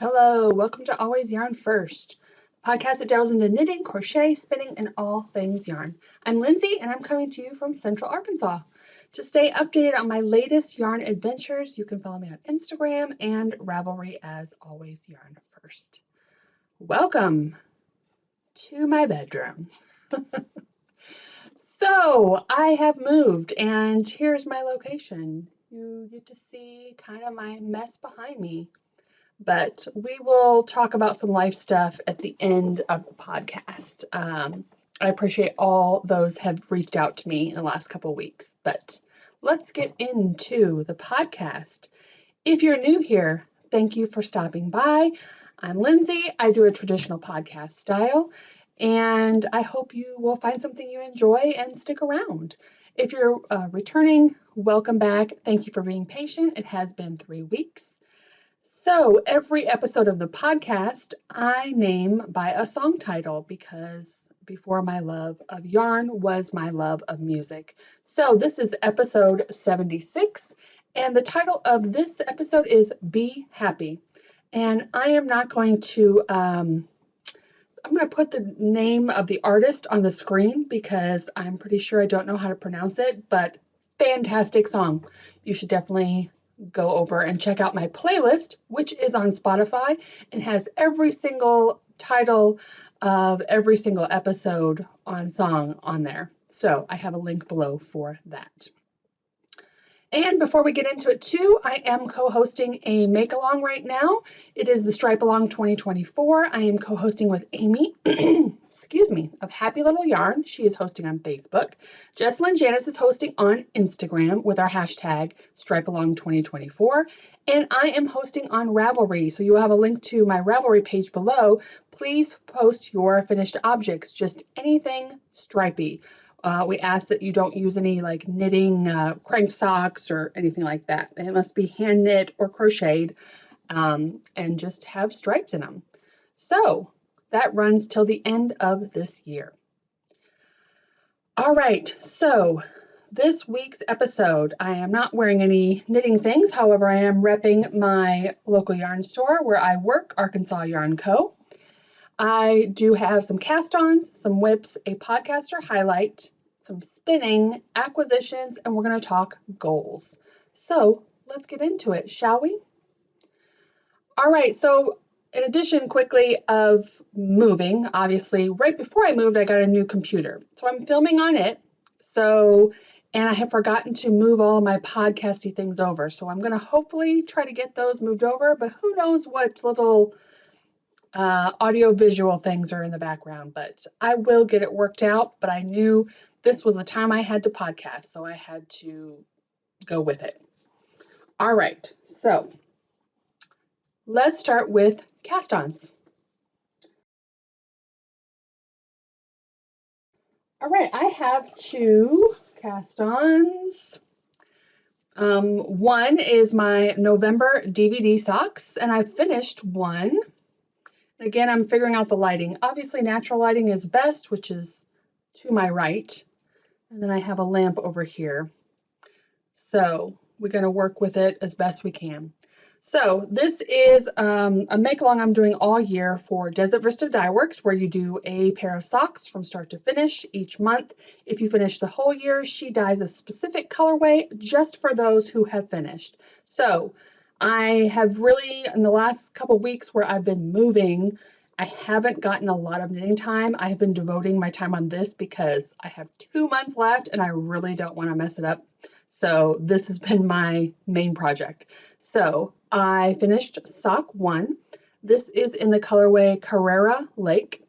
Hello, welcome to Always Yarn First, podcast that delves into knitting, crochet, spinning, and all things yarn. I'm Lindsay, and I'm coming to you from Central Arkansas. To stay updated on my latest yarn adventures, you can follow me on Instagram and Ravelry as Always Yarn First. Welcome to my bedroom. So I have moved, and here's my location. You get to see kind of my mess behind me. But we will talk about some life stuff at the end of the podcast. I appreciate all those have reached out to me in the last couple of weeks, but let's get into the podcast. If you're new here, thank you for stopping by. I'm Lindsay. I do a traditional podcast style, and I hope you will find something you enjoy and stick around. If you're returning, welcome back. Thank you for being patient. It has been 3 weeks. So every episode of the podcast, I name by a song title because before my love of yarn was my love of music. So this is episode 76, and the title of this episode is Be Happy. And I am not going to, I'm going to put the name of the artist on the screen because I'm pretty sure I don't know how to pronounce it, but fantastic song. You should definitely go over and check out my playlist, which is on Spotify and has every single title of every single episode on song on there. So I have a link below for that. And before we get into it too, I am co-hosting a make-along right now. It is the Stripe Along 2024. I am co-hosting with Amy, excuse me, of Happy Little Yarn. She is hosting on Facebook. Jessalyn Janice is hosting on Instagram with our hashtag Stripe Along 2024. And I am hosting on Ravelry. So you will have a link to my Ravelry page below. Please post your finished objects, just anything stripy. We ask that you don't use any like knitting crank socks or anything like that. It must be hand knit or crocheted and just have stripes in them. So that runs till the end of this year. All right, so this week's episode, I am not wearing any knitting things. However, I am repping my local yarn store where I work, Arkansas Yarn Co. I do have some cast-ons, some whips, a podcaster highlight, some spinning, acquisitions, and we're going to talk goals. So let's get into it, shall we? All right, so in addition quickly of moving, obviously, right before I moved, I got a new computer. So I'm filming on it. And I have forgotten to move all my podcasty things over. So I'm going to hopefully try to get those moved over, but who knows what little audio visual things are in the background, but I will get it worked out. But I knew this was the time I had to podcast, so I had to go with it. All right, so let's start with cast-ons. All right, I have 2 cast-ons. One is my November DVD socks, and I finished one. Again, I'm figuring out the lighting. Obviously, natural lighting is best, which is to my right. And then I have a lamp over here. So we're going to work with it as best we can. So this is a make-along I'm doing all year for Vista Dyeworks, where you do a pair of socks from start to finish each month. If you finish the whole year, she dyes a specific colorway just for those who have finished. So I have really, in the last couple weeks where I've been moving, I haven't gotten a lot of knitting time. I have been devoting my time on this because I have 2 months left and I really don't want to mess it up. So this has been my main project. So I finished sock 1. This is in the colorway Carrera Lake.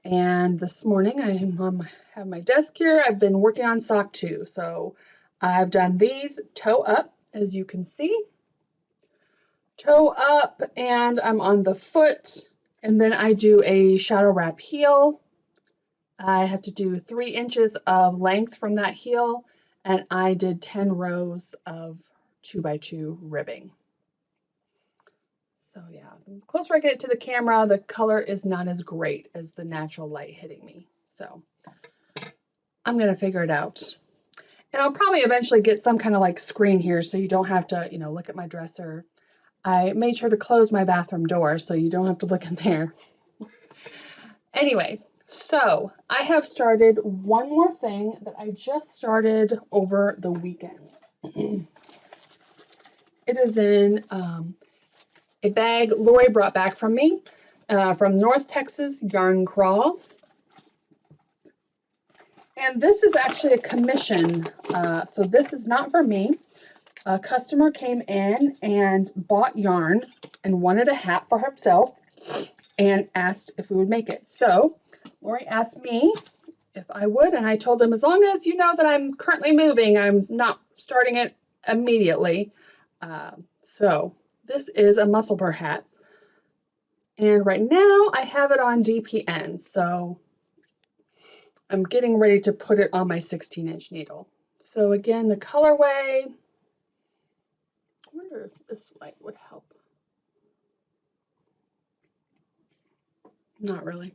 And this morning I have my desk here. I've been working on sock 2. So I've done these toe up, as you can see. Toe up, and I'm on the foot, and then I do a shadow wrap heel. I have to do 3 inches of length from that heel, and I did 10 rows of 2x2 ribbing. So yeah, the closer I get to the camera, the color is not as great as the natural light hitting me. So I'm gonna figure it out. And I'll probably eventually get some kind of like screen here so you don't have to, look at my dresser. I made sure to close my bathroom door so you don't have to look in there. Anyway, so I have started one more thing that I just started over the weekend. It is in a bag Lori brought back from me from North Texas Yarn Crawl. And this is actually a commission, so this is not for me. A customer came in and bought yarn and wanted a hat for himself and asked if we would make it. So Lori asked me if I would, and I told him, as long as you know that I'm currently moving, I'm not starting it immediately. So this is a Musselburgh hat. And right now I have it on DPN, so I'm getting ready to put it on my 16-inch needle. So again, the colorway, I wonder if this light would help. Not really.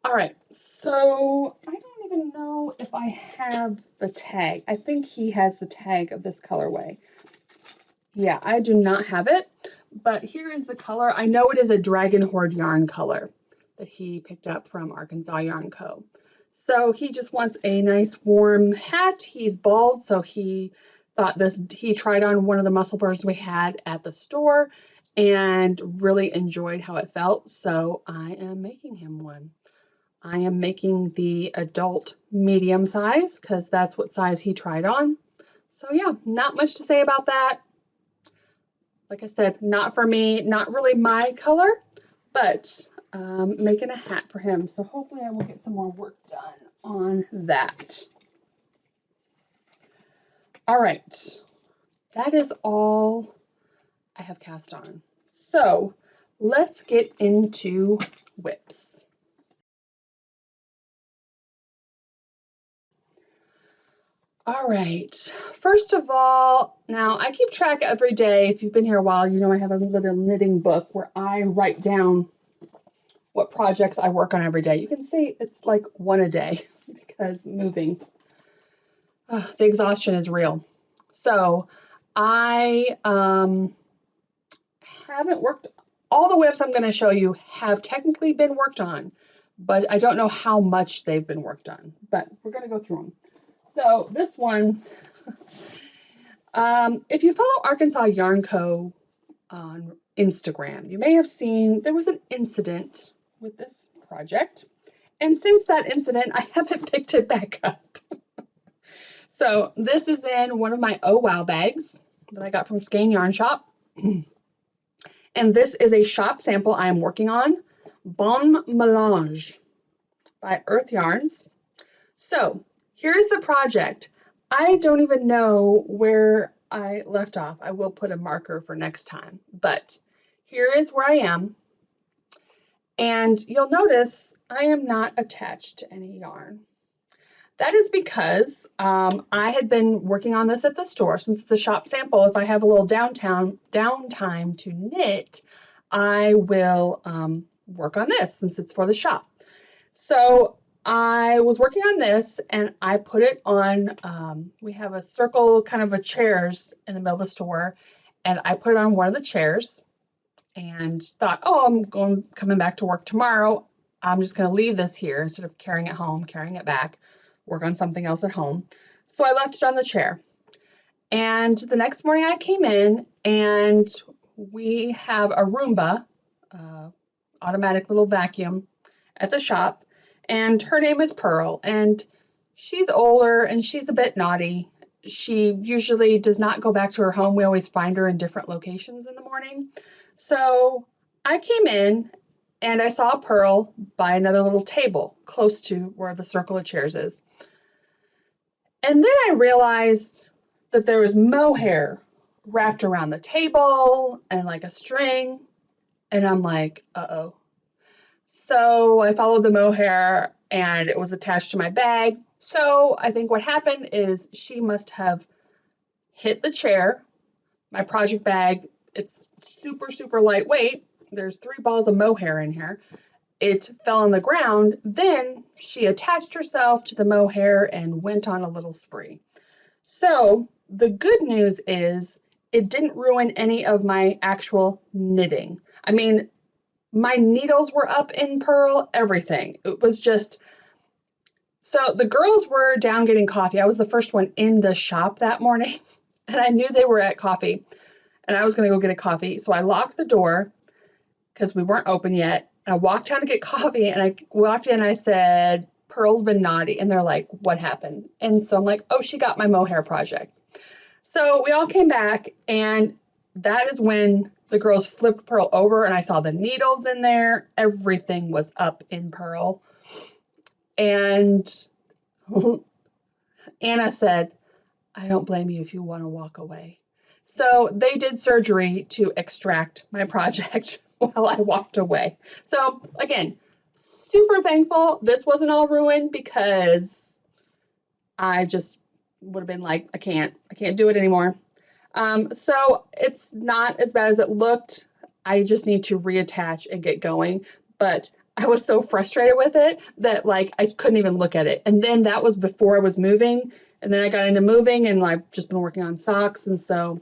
All right, so I don't even know if I have the tag. I think he has the tag of this colorway. Yeah, I do not have it, but here is the color. I know it is a Dragon Horde yarn color that he picked up from Arkansas Yarn Co. So he just wants a nice warm hat. He's bald, so he thought he tried on one of the Musselburghs we had at the store and really enjoyed how it felt. So I am making him one. I am making the adult medium size because that's what size he tried on. So yeah, not much to say about that. Like I said, not for me, not really my color, but making a hat for him. So hopefully I will get some more work done on that. All right, that is all I have cast on. So let's get into whips. All right, first of all, now I keep track every day. If you've been here a while, you know I have a little knitting book where I write down what projects I work on every day. You can see it's like one a day because moving, the exhaustion is real. So I haven't worked, all the whips I'm going to show you have technically been worked on, but I don't know how much they've been worked on, but we're going to go through them. So this one, if you follow Arkansas Yarn Co. on Instagram, you may have seen there was an incident with this project. And since that incident, I haven't picked it back up. So this is in one of my Oh Wow bags that I got from Skein Yarn Shop. And this is a shop sample I am working on, Melange by Urth Yarns. So here is the project. I don't even know where I left off. I will put a marker for next time, but here is where I am. And you'll notice I am not attached to any yarn. That is because I had been working on this at the store. Since it's a shop sample, if I have a little downtime to knit, I will work on this since it's for the shop. So I was working on this and I put it on, we have a circle kind of a chairs in the middle of the store, and I put it on one of the chairs and thought, oh, I'm coming back to work tomorrow. I'm just going to leave this here instead of carrying it home, carrying it back, work on something else at home. So I left it on the chair. And the next morning I came in and we have a Roomba, automatic little vacuum at the shop. And her name is Purl. And she's older and she's a bit naughty. She usually does not go back to her home. We always find her in different locations in the morning. So I came in and I saw Purl by another little table close to where the circle of chairs is. And then I realized that there was mohair wrapped around the table and like a string. And I'm like, uh-oh. So I followed the mohair and it was attached to my bag. So I think what happened is she must have hit the chair. My project bag, it's super, super lightweight. There's 3 balls of mohair in here. It fell on the ground. Then she attached herself to the mohair and went on a little spree. So the good news is it didn't ruin any of my actual knitting. I mean, my needles were up in Purl, everything. It was just, so the girls were down getting coffee. I was the first one in the shop that morning, and I knew they were at coffee, and I was going to go get a coffee. So I locked the door because we weren't open yet. I walked down to get coffee, and I walked in, I said, Pearl's been naughty. And they're like, what happened? And so I'm like, oh, she got my mohair project. So we all came back, and that is when the girls flipped Purl over, and I saw the needles in there. Everything was up in Purl. And Anna said, I don't blame you if you want to walk away. So they did surgery to extract my project while I walked away. So again, super thankful this wasn't all ruined, because I just would have been like, I can't do it anymore. So it's not as bad as it looked. I just need to reattach and get going. But I was so frustrated with it that like I couldn't even look at it. And then that was before I was moving. And then I got into moving, and I've just been working on socks. And so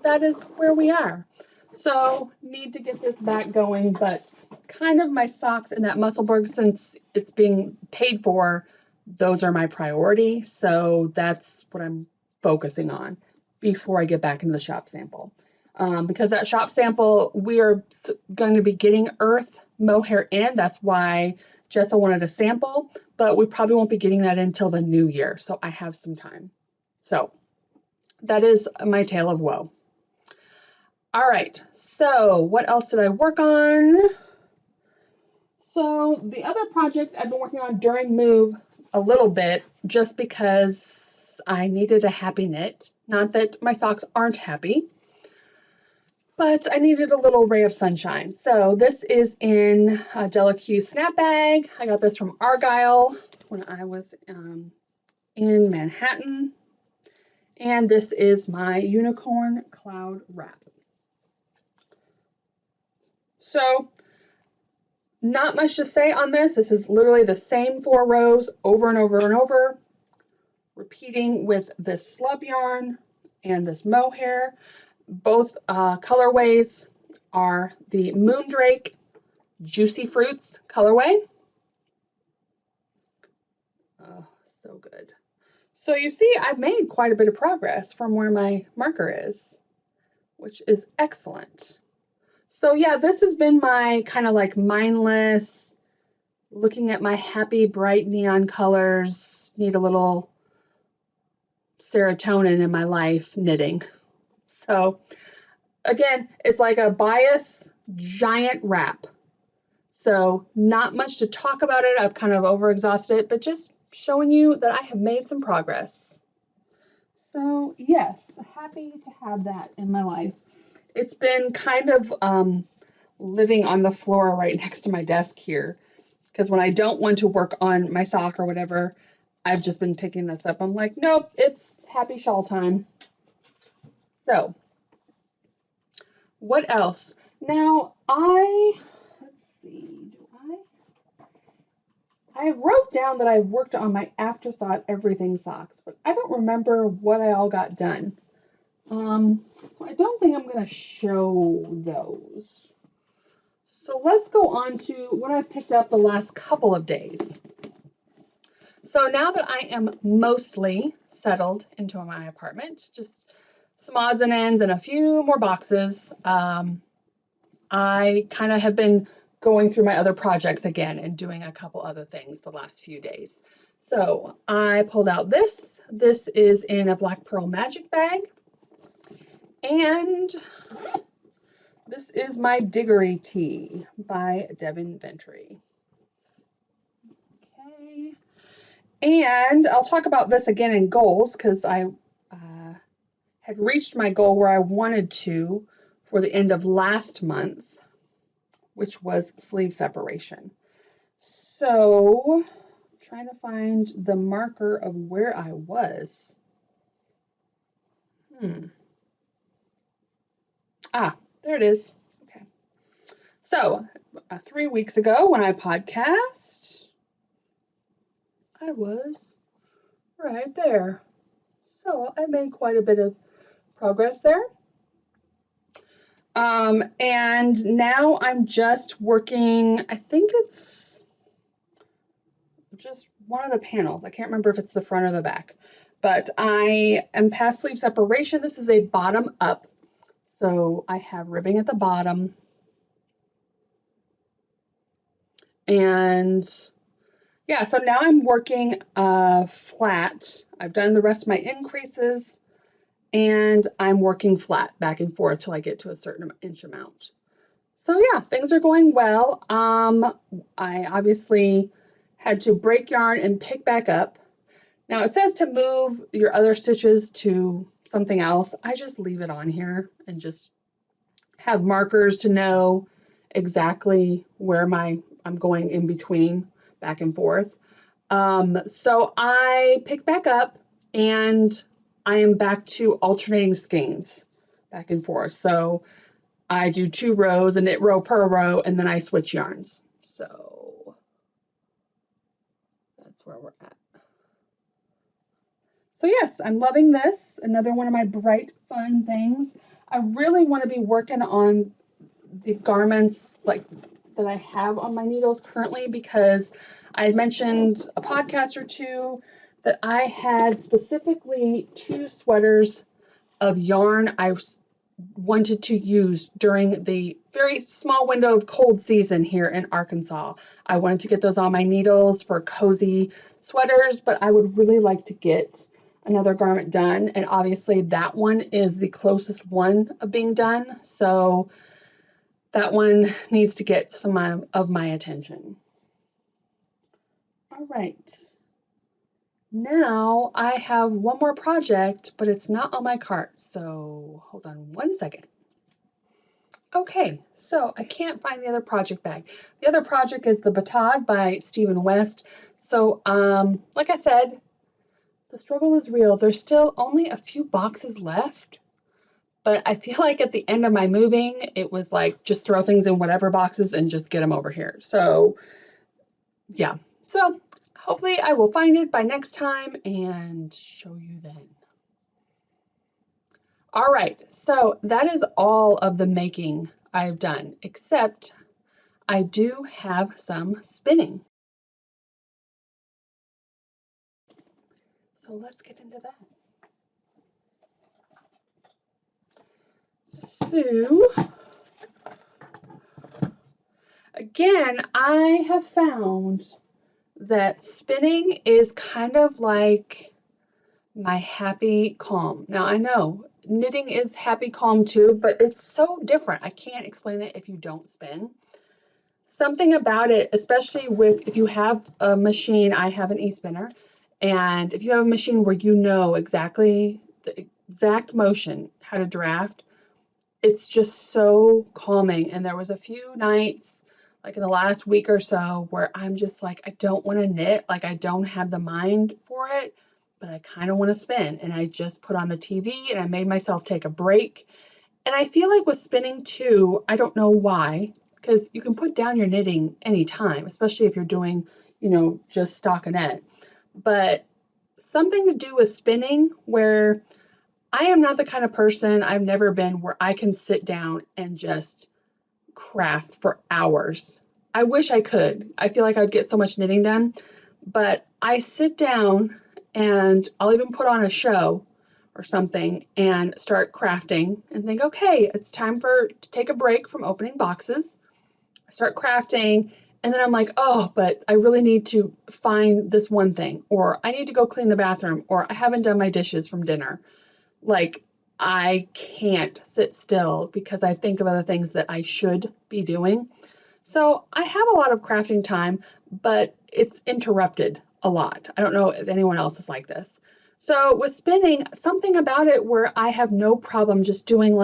that is where we are. So need to get this back going, but kind of my socks in that Musselburgh, since it's being paid for, those are my priority. So that's what I'm focusing on before I get back into the shop sample. Because that shop sample, we are going to be getting Urth Bonmoher in. That's why Jessa wanted a sample, but we probably won't be getting that until the new year. So I have some time. So that is my tale of woe. All right, so what else did I work on? So the other project I've been working on during move a little bit, just because I needed a happy knit. Not that my socks aren't happy, but I needed a little ray of sunshine. So this is in a Della Q snap bag. I got this from Argyle when I was in Manhattan. And this is my unicorn cloud wrap. So not much to say on this. This is literally the same 4 rows over and over and over, repeating with this slub yarn and this mohair. Both colorways are the Moondrake Juicy Fruits colorway. Oh, so good. So you see, I've made quite a bit of progress from where my marker is, which is excellent. So yeah, this has been my kind of like mindless, looking at my happy, bright neon colors, need a little serotonin in my life knitting. So again, it's like a bias giant wrap. So not much to talk about it. I've kind of overexhausted it, but just showing you that I have made some progress. So yes, happy to have that in my life. It's been kind of living on the floor right next to my desk here, because when I don't want to work on my sock or whatever, I've just been picking this up. I'm like, nope, it's happy shawl time. So what else? Now let's see, I wrote down that I worked on my Afterthought Everything socks, but I don't remember what I all got done. So I don't think I'm going to show those. So let's go on to what I've picked up the last couple of days. So now that I am mostly settled into my apartment, just some odds and ends and a few more boxes, I kind of have been going through my other projects again and doing a couple other things the last few days. So I pulled out this. This is in a Black Pearl Magic bag. And this is my Diggory tee by Devin Ventre. Okay. And I'll talk about this again in goals, because I had reached my goal where I wanted to for the end of last month, which was sleeve separation. So trying to find the marker of where I was. There it is. Okay. So 3 weeks ago when I podcast, I was right there. So I made quite a bit of progress there. And now I'm just working, I think it's just one of the panels. I can't remember if it's the front or the back, but I am past sleeve separation. This is a bottom up. So I have ribbing at the bottom. And yeah, so now I'm working flat. I've done the rest of my increases and I'm working flat back and forth till I get to a certain inch amount. So yeah, things are going well. I obviously had to break yarn and pick back up. Now it says to move your other stitches to something else. I just leave it on here and just have markers to know exactly where I'm going in between, back and forth. So I pick back up and I am back to alternating skeins back and forth. So I do 2 rows, a knit row per row, and then I switch yarns. So that's where we're at. So yes, I'm loving this. Another one of my bright, fun things. I really want to be working on the garments like that I have on my needles currently, because I had mentioned a podcast or two that I had specifically 2 sweaters of yarn I wanted to use during the very small window of cold season here in Arkansas. I wanted to get those on my needles for cozy sweaters, but I would really like to get another garment done, and obviously that one is the closest one of being done, so that one needs to get some of my attention. All right. Now I have one more project, but it's not on my cart, so hold on one second. Okay, so I can't find the other project bag. The other project is the Batad by Stephen West. So, like I said, the struggle is real. There's still only a few boxes left, but I feel like at the end of my moving, it was like just throw things in whatever boxes and just get them over here. So, yeah. So, hopefully I will find it by next time and show you then. All right, so that is all of the making I've done, except I do have some spinning. So let's get into that. So, again, I have found that spinning is kind of like my happy calm. Now, I know knitting is happy calm too, but it's so different. I can't explain it if you don't spin. Something about it, especially with if you have a machine, I have an e-spinner, and if you have a machine where you know exactly the exact motion, how to draft, it's just so calming. And there was a few nights, like in the last week or so, where I'm just like, I don't want to knit, like I don't have the mind for it, but I kind of want to spin. And I just put on the TV and I made myself take a break. And I feel like with spinning too, I don't know why, because you can put down your knitting anytime, especially if you're doing, just stockinette. But something to do with spinning where I am not the kind of person, I've never been where I can sit down and just craft for hours. I wish I could. I feel like I'd get so much knitting done, but I sit down and I'll even put on a show or something and start crafting and think, okay, it's time to take a break from opening boxes. I start crafting and then I'm like, oh, but I really need to find this one thing, or I need to go clean the bathroom, or I haven't done my dishes from dinner. Like, I can't sit still because I think of other things that I should be doing. So I have a lot of crafting time, but it's interrupted a lot. I don't know if anyone else is like this. So with spinning, something about it where I have no problem just doing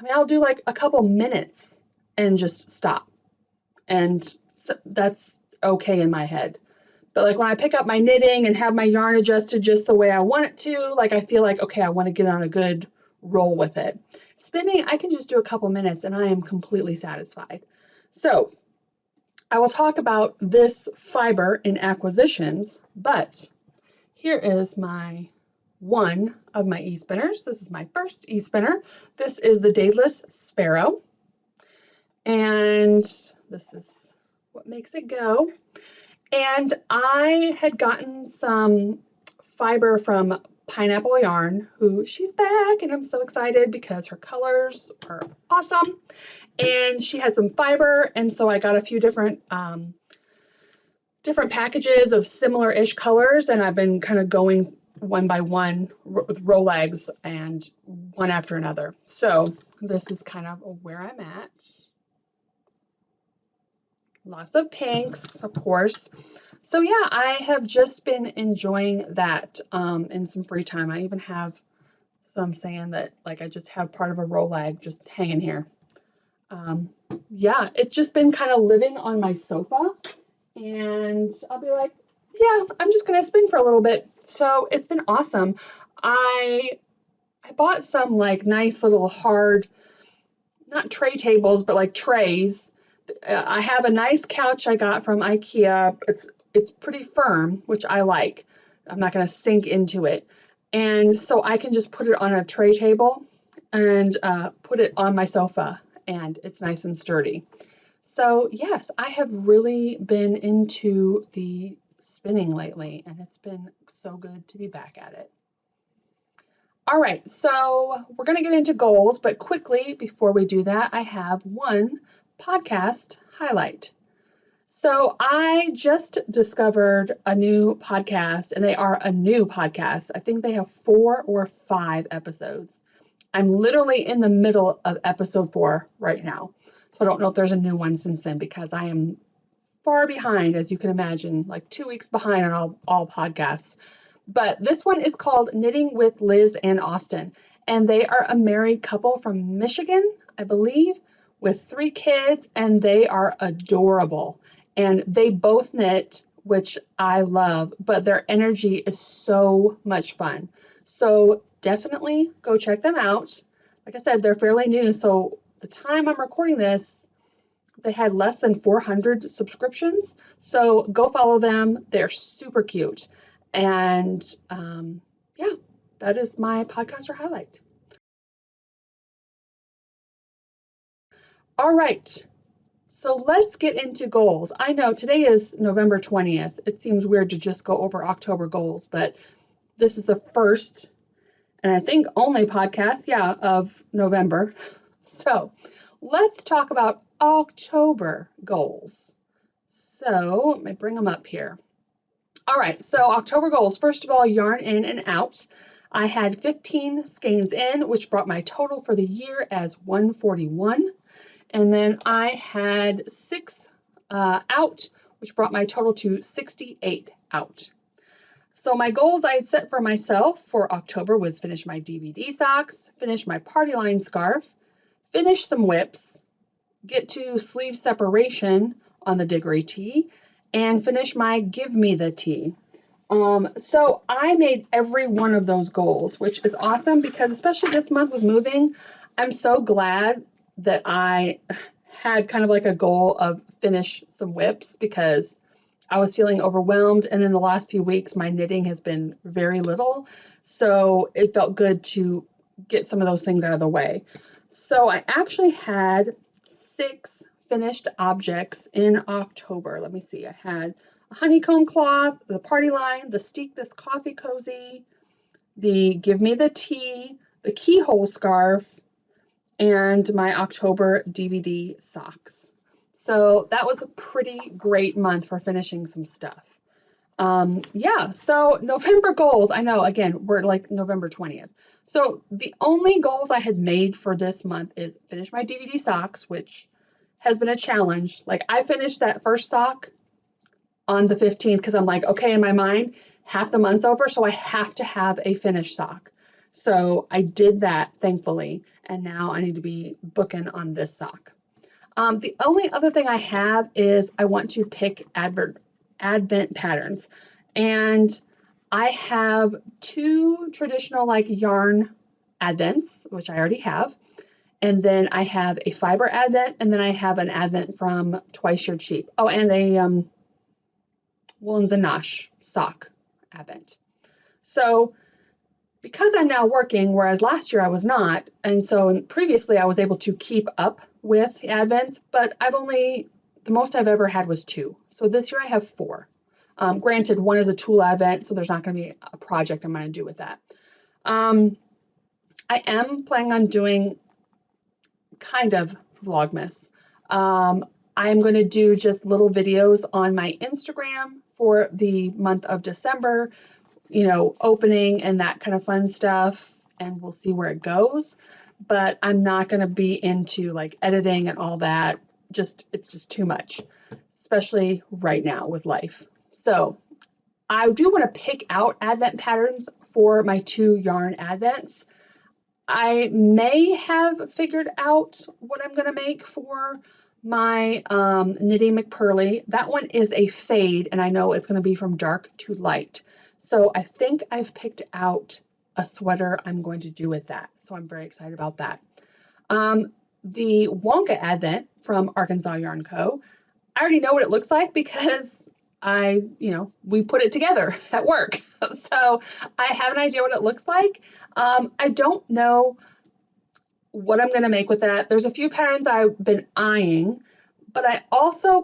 I'll do like a couple minutes and just stop. And that's okay in my head. But like when I pick up my knitting and have my yarn adjusted just the way I want it to, like I feel like, okay, I want to get on a good roll with it. Spinning, I can just do a couple minutes and I am completely satisfied. So I will talk about this fiber in acquisitions, but here is my one of my e-spinners. This is my first e-spinner. This is the Daedalus Sparrow. And this is what makes it go. And I had gotten some fiber from Pineapple Yarn, who she's back, and I'm so excited because her colors are awesome. And she had some fiber, and so I got a few different packages of similar-ish colors, and I've been kind of going one by one with row legs and one after another. So this is kind of where I'm at. Lots of pinks, of course. So yeah, I have just been enjoying that in some free time. I even have some saying that like I just have part of a row leg just hanging here. Yeah, it's just been kind of living on my sofa, and I'll be like, yeah, I'm just gonna spin for a little bit. So it's been awesome. I bought some like nice little hard, not tray tables, but like trays. I have a nice couch I got from IKEA. It's pretty firm, which I like. I'm not gonna sink into it. And so I can just put it on a tray table and put it on my sofa, and it's nice and sturdy. So yes, I have really been into the spinning lately, and it's been so good to be back at it. All right, so we're going to get into goals, but quickly before we do that, I have one podcast highlight. So I just discovered a new podcast, and they are a new podcast. I think they have 4 or 5 episodes. I'm literally in the middle of episode 4 right now. So I don't know if there's a new one since then because I am far behind, as you can imagine, like 2 weeks behind on all podcasts. But this one is called Knitting with Liz and Austin. And they are a married couple from Michigan, I believe, with 3 kids, and they are adorable. And they both knit, which I love, but their energy is so much fun. So definitely go check them out. Like I said, they're fairly new, so the time I'm recording this, they had less than 400 subscriptions. So go follow them. They're super cute. And yeah, that is my podcaster highlight. All right. So let's get into goals. I know today is November 20th. It seems weird to just go over October goals, but this is the first and I think only podcast, of November. So let's talk about October goals. So let me bring them up here. All right, so October goals. First of all, yarn in and out. I had 15 skeins in, which brought my total for the year as 141. And then I had 6 out, which brought my total to 68 out. So my goals I set for myself for October was finish my DVD socks, finish my party line scarf, finish some whips, get to sleeve separation on the Diggory tee, and finish my Give Me the tee. So I made every one of those goals, which is awesome because especially this month with moving, I'm so glad that I had kind of like a goal of finish some whips because I was feeling overwhelmed, and in the last few weeks, my knitting has been very little, so it felt good to get some of those things out of the way. So I actually had 6 finished objects in October. Let me see. I had a honeycomb cloth, the party line, the Steek This Coffee Cozy, the Give Me the Tea, the keyhole scarf, and my October DVD socks. So that was a pretty great month for finishing some stuff. Yeah, so November goals. I know, again, we're like November 20th. So the only goals I had made for this month is finish my DVD socks, which has been a challenge. Like I finished that first sock on the 15th because I'm like, okay, in my mind, half the month's over, so I have to have a finished sock. So I did that, thankfully, and now I need to be booking on this sock. The only other thing I have is I want to pick advent patterns. And I have 2 traditional like yarn advents, which I already have. And then I have a fiber advent, and then I have an advent from Twice Sheared Sheep. Oh, and a Woolens and Nosh sock advent. So because I'm now working, whereas last year I was not, and so previously I was able to keep up with Advents, but the most I've ever had was 2. So this year I have 4. Granted, one is a tool Advent, so there's not going to be a project I'm going to do with that. I am planning on doing kind of Vlogmas. I'm going to do just little videos on my Instagram for the month of December, you know, opening and that kind of fun stuff, and we'll see where it goes. But I'm not going to be into like editing and all that. It's just too much, especially right now with life. So I do want to pick out Advent patterns for my 2 yarn Advents. I may have figured out what I'm going to make for my Knitting McPurly. That one is a fade, and I know it's going to be from dark to light. So I think I've picked out a sweater I'm going to do with that. So I'm very excited about that. The Wonka Advent from Arkansas Yarn Co. I already know what it looks like because we put it together at work. So I have an idea what it looks like. I don't know what I'm going to make with that. There's a few patterns I've been eyeing, but I also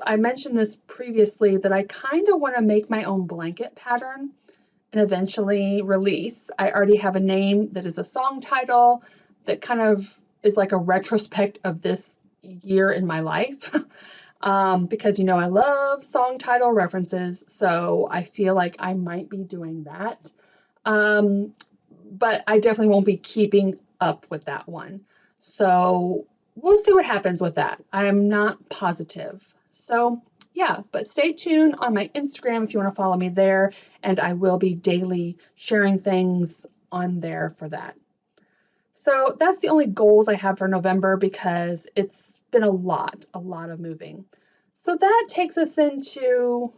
I mentioned this previously, that I kind of want to make my own blanket pattern and eventually release. I already have a name that is a song title that kind of is like a retrospect of this year in my life. Because I love song title references, so I feel like I might be doing that. But I definitely won't be keeping up with that one. So we'll see what happens with that. I am not positive. So yeah, but stay tuned on my Instagram if you want to follow me there, and I will be daily sharing things on there for that. So that's the only goals I have for November because it's been a lot of moving. So that takes us into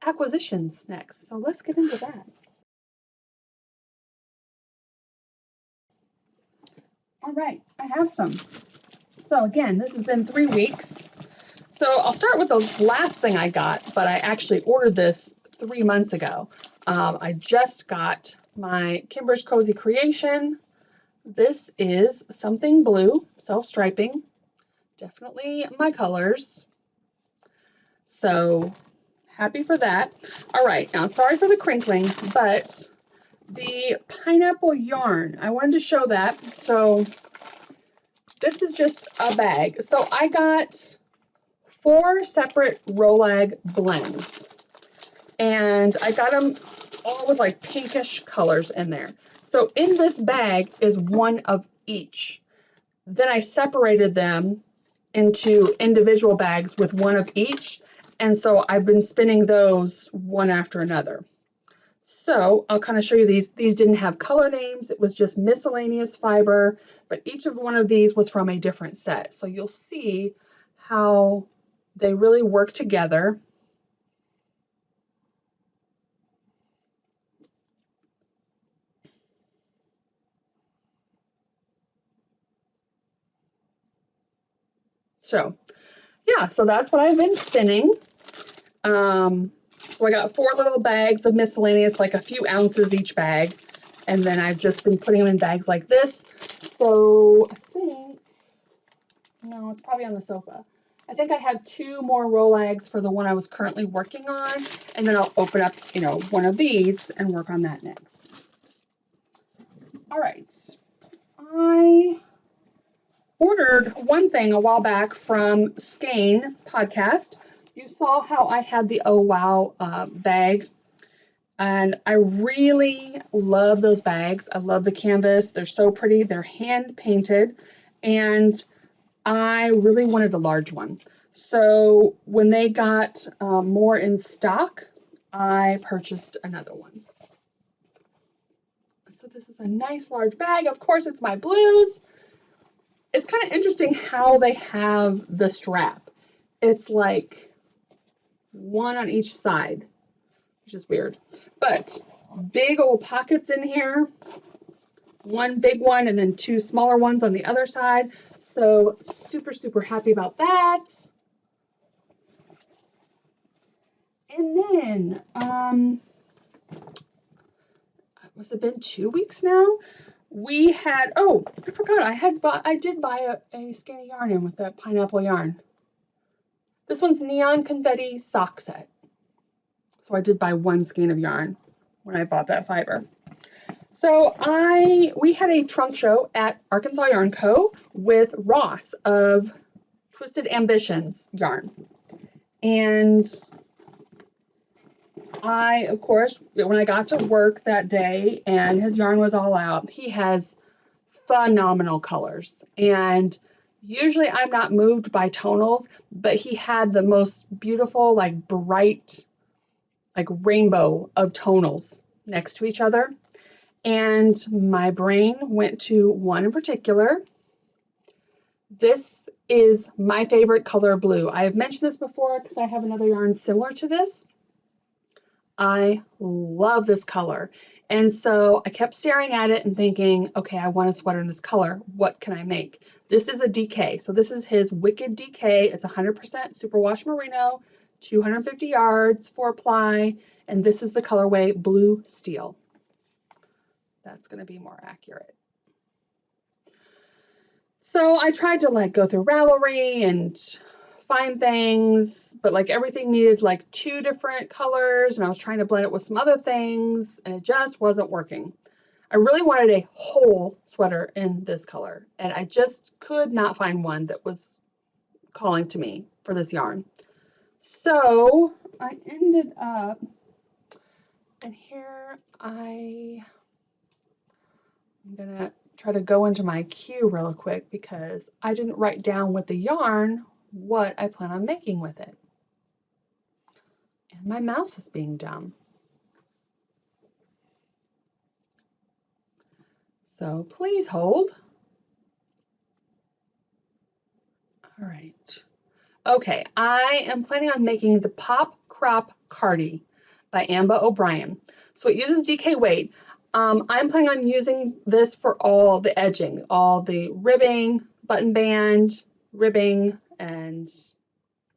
acquisitions next. So let's get into that. All right, I have some. So again, this has been 3 weeks. So I'll start with the last thing I got, but I actually ordered this 3 months ago. I just got my Kimbers Cozy Creation. This is something blue, self-striping. Definitely my colors. So happy for that. All right, now sorry for the crinkling, but the pineapple yarn, I wanted to show that. So this is just a bag. So I got 4 separate Rolag blends, and I got them all with like pinkish colors in there. So in this bag is one of each. Then I separated them into individual bags with one of each, and so I've been spinning those one after another. So I'll kind of show you these. These didn't have color names. It was just miscellaneous fiber, but each of one of these was from a different set. So you'll see how they really work together. So yeah, so that's what I've been spinning. So I got 4 little bags of miscellaneous, like a few ounces each bag. And then I've just been putting them in bags like this. So I think, no, it's probably on the sofa. I think I have 2 more Rolags for the one I was currently working on. And then I'll open up, one of these and work on that next. All right. I ordered one thing a while back from Skein podcast. You saw how I had the Oh Wow bag, and I really love those bags. I love the canvas. They're so pretty. They're hand painted, and I really wanted a large one. So when they got more in stock, I purchased another one. So this is a nice large bag. Of course, it's my blues. It's kind of interesting how they have the strap. It's like one on each side, which is weird. But big old pockets in here, one big one and then 2 smaller ones on the other side. So super, super happy about that. And then must have been 2 weeks now. We had, oh, I forgot, I did buy a skein of yarn in with that pineapple yarn. This one's Neon Confetti Sock Set. So I did buy 1 skein of yarn when I bought that fiber. So we had a trunk show at Arkansas Yarn Co. with Ross of Twisted Ambitions yarn. And of course, when I got to work that day and his yarn was all out, he has phenomenal colors. And usually I'm not moved by tonals, but he had the most beautiful, like bright, like rainbow of tonals next to each other. And my brain went to one in particular. This is my favorite color blue. I have mentioned this before because I have another yarn similar to this. I love this color. And so I kept staring at it and thinking, okay, I want a sweater in this color. What can I make? This is a DK. So this is his Wicked DK. It's 100% superwash merino, 250 yards, 4-ply, and this is the colorway Blue Steel. That's going to be more accurate. So I tried to like go through Ravelry and find things, but like everything needed like 2 different colors, and I was trying to blend it with some other things, and it just wasn't working. I really wanted a whole sweater in this color, and I just could not find one that was calling to me for this yarn. So I ended up, and here I'm gonna try to go into my queue real quick because I didn't write down with the yarn what I plan on making with it. And my mouse is being dumb. So please hold. All right. Okay, I am planning on making the Pop Crop Cardi by Amba O'Brien. So it uses DK weight. I'm planning on using this for all the edging, all the ribbing, button band, ribbing, and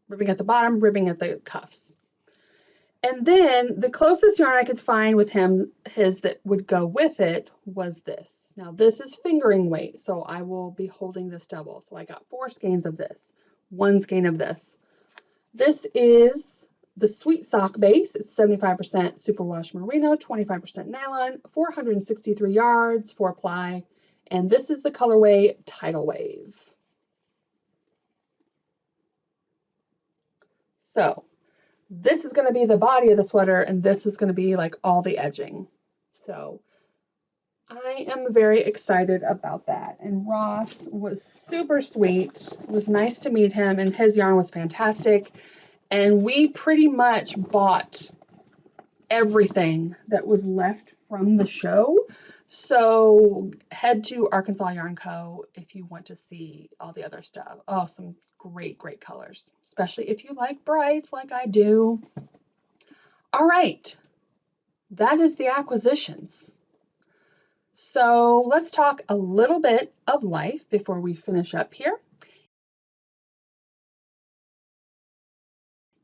ribbing at the bottom, ribbing at the cuffs. And then the closest yarn I could find with his that would go with it was this. Now this is fingering weight, so I will be holding this double. So I got 4 skeins of this, 1 skein of this. This is the Sweet Sock base. It's 75% superwash merino, 25% nylon, 463 yards, 4-ply, and this is the colorway Tidal Wave. So this is going to be the body of the sweater, and this is going to be like all the edging. So I am very excited about that. And Ross was super sweet. It was nice to meet him, and his yarn was fantastic. And we pretty much bought everything that was left from the show. So head to Arkansas Yarn Co. if you want to see all the other stuff. Oh, some great, great colors, especially if you like brights like I do. All right, that is the acquisitions. So let's talk a little bit of life before we finish up here.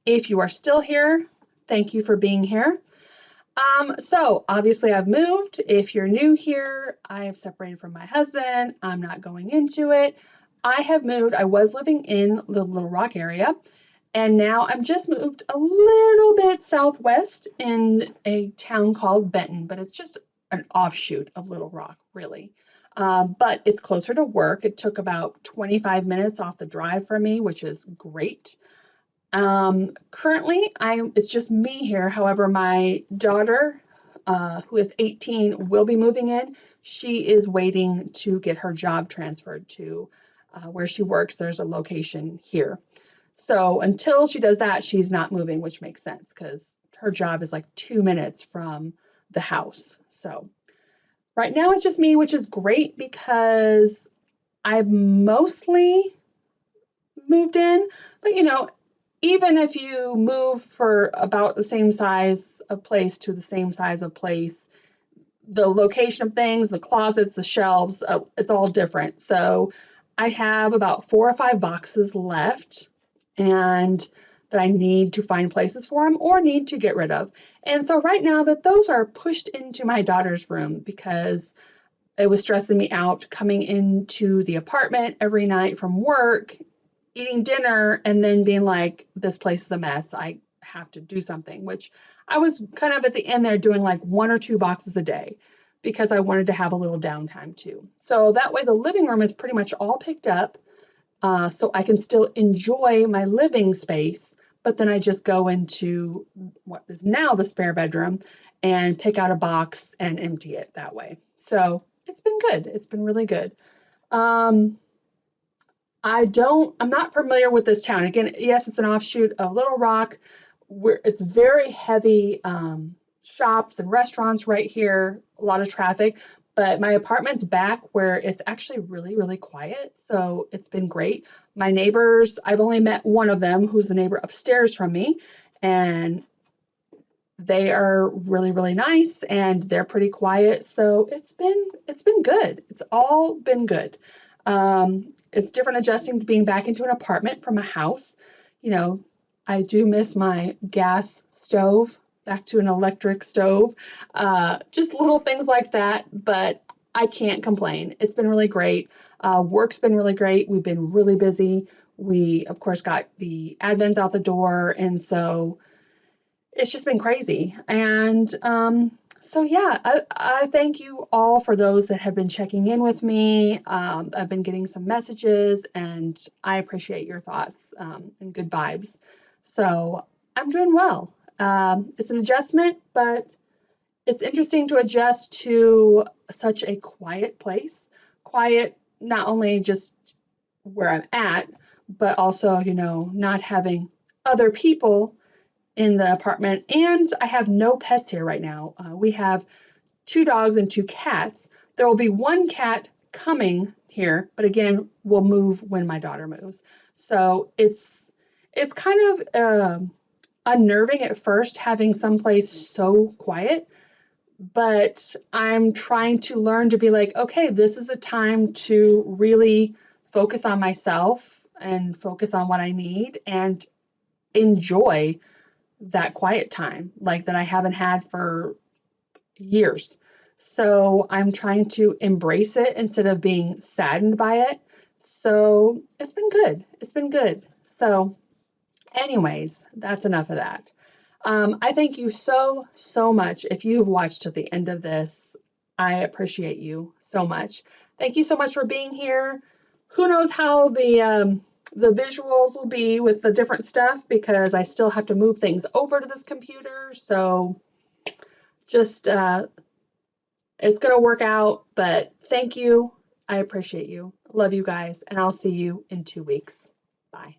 If you are still here, thank you for being here. So obviously I've moved. If you're new here, I have separated from my husband. I'm not going into it. I have moved. I was living in the Little Rock area, and now I'm just moved a little bit southwest in a town called Benton, but it's just an offshoot of Little Rock, really. But it's closer to work. It took about 25 minutes off the drive for me, which is great. Currently, it's just me here. However, my daughter, who is 18, will be moving in. She is waiting to get her job transferred to where she works. There's a location here. So until she does that, she's not moving, which makes sense because her job is like 2 minutes from the house. So right now it's just me, which is great because I've mostly moved in, but you know, even if you move for about the same size of place to the same size of place, the location of things, the closets, the shelves, it's all different. So I have about 4 or 5 boxes left, and that I need to find places for them or need to get rid of. And so right now that those are pushed into my daughter's room because it was stressing me out coming into the apartment every night from work, eating dinner, and then being like, this place is a mess. I have to do something, which I was kind of at the end there doing like 1 or 2 boxes a day because I wanted to have a little downtime too. So that way the living room is pretty much all picked up, so I can still enjoy my living space, but then I just go into what is now the spare bedroom and pick out a box and empty it that way. So it's been good. It's been really good. I'm not familiar with this town. Again, yes, it's an offshoot of Little Rock, where it's very heavy shops and restaurants right here, a lot of traffic. But my apartment's back where it's actually really, really quiet. So it's been great. My neighbors, I've only met one of them, who's the neighbor upstairs from me. And they are really, really nice and they're pretty quiet. So it's been good. It's all been good. It's different adjusting to being back into an apartment from a house. You know, I do miss my gas stove, back to an electric stove. Just little things like that, but I can't complain. It's been really great. Work's been really great. We've been really busy. We, of course, got the advents out the door, and so it's just been crazy. And so yeah, I thank you all for those that have been checking in with me. I've been getting some messages and I appreciate your thoughts and good vibes. So I'm doing well. It's an adjustment, but it's interesting to adjust to such a quiet place. Quiet, not only just where I'm at, but also, you know, not having other people in the apartment, and I have no pets here right now. We have 2 dogs and 2 cats. There will be 1 cat coming here, but again, we'll move when my daughter moves. So it's kind of unnerving at first having someplace so quiet, but I'm trying to learn to be like, okay, this is a time to really focus on myself and focus on what I need and enjoy that quiet time like that I haven't had for years. So I'm trying to embrace it instead of being saddened by it. So it's been good. It's been good. So anyways, that's enough of that. I thank you so, so much. If you've watched to the end of this, I appreciate you so much. Thank you so much for being here. Who knows how the visuals will be with the different stuff because I still have to move things over to this computer. So just, it's going to work out, but thank you. I appreciate you. Love you guys. And I'll see you in 2 weeks. Bye.